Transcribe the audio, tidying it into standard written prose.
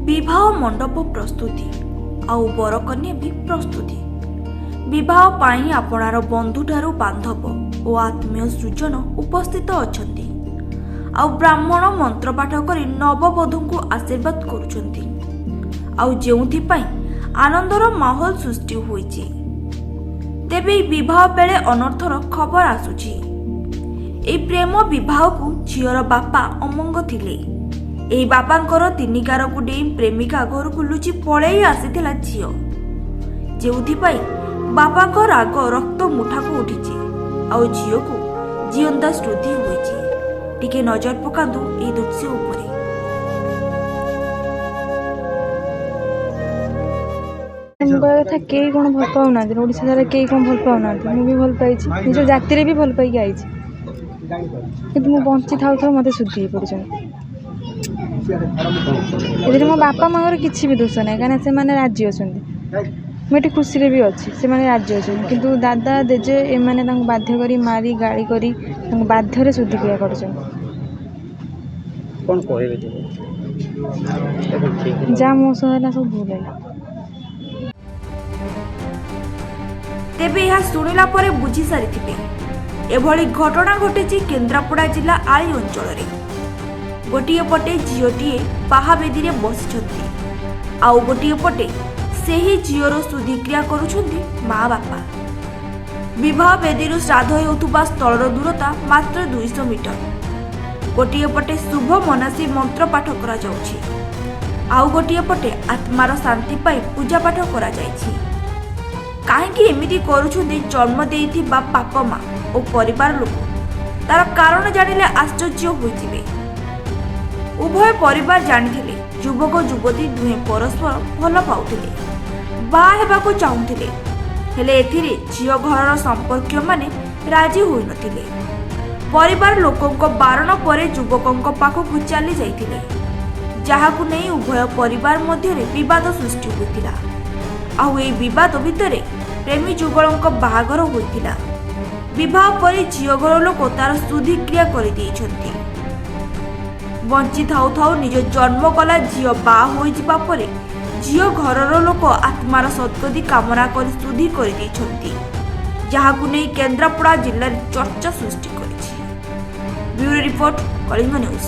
विवाह मंडप प्रस्तुति आउ बरकन्या भी प्रस्तुति। विवाह पाई आपणार बंधुठारु बांधव और आत्मीय सृजन उपस्थित अछंती। आउ ब्राह्मण मंत्र पाठ करी नववधू को आशीर्वाद करुछंती। आउ जेउथि पाई आनंदर माहौल सृष्टि होईची। तेबे विवाह बेले अनर्थर खबर आसुची। ए प्रेम विवाह को झीर बापा अमंग थिले। एही बापांकर 3 गारकु डेई प्रेमिका घर को लुचि पळेई आसीथिला झील, जेउथिपाई बापांक राग रक्त मुठा को उठिछि। आउ झील को जीवंता स्मृति होईछि। टिके नजर पकांतु ए दृश्य उपरे। था कई कौन भल पाऊना ओडिशा सारा कई कौन भल पाऊना मुझे भल पाई निज जाति भी भल पाई आई कि मुझे बंची था मत शुद्धि पड़े मो बापा माँ किसी भी दोष ना कहीं से राज्य अच्छा मुझे खुशी भी अच्छी से राज्य अच्छा किंतु दादा देजे एमाने बाध्य करी मारी गाड़ी करी बाध्य शुद्धि क्रिया कर जा मो सह सब भूल है। तेबे यह शुणिला परे बुझी सारिथिबे एभली घटना घटिछि केन्द्रापड़ा जिला आली अंचल रे। गोटिए पटे झीओटीए बाहावेदी रे बसिछंती, आउ गोटिए पटे सेही झीओर शुद्धिक्रिया करुछंती माँ बापा। विवाह वेदीरु श्राद्ध हेउथुबा स्थलर दूरता मात्र 200 मीटर। गोटिए पटे शुभ मनासी मंत्र पाठ करा जाउछि, आउ गोटिए पटे आत्मार शांति पाई पूजा पाठ करा जाइछि। काहेकि एमिति करुछंती जन्म देइथिबा बापा माँ और परिवार लोक तार कारण जानिले आश्चर्य होइथिबे। उभय परिवार जानिथिले युवक युवती दुहे परस्पर भल पाउथिले, बाहा हेबाकु चाहुथिले, हेले एथिरे झियो घरर संपर्कीय माने राजी होई नथिले। परिवार लोकंक बारण परे युवकंक पाखकु चली जाइथिले, जाहाकु नै उभय परिवार मध्यरे विवाद सृष्टि होइथिला। आउ ए विवाद भितरे प्रेमी जुगलंक बाहागर होइथिला। विवाह परे झियो घर लोक तार शुद्धि क्रिया करि देइछंती। बंची थाउ थाउ निज जन्म कला झियो बा होई जिबा परे झियो घरर लोक आत्मार सद्गति कामना करि शुद्धि करि देइछंती, जाहाकु नै केन्द्रापड़ा जिल्ला चर्चा सृष्टि करिछि। Bureau report, Kalinga news.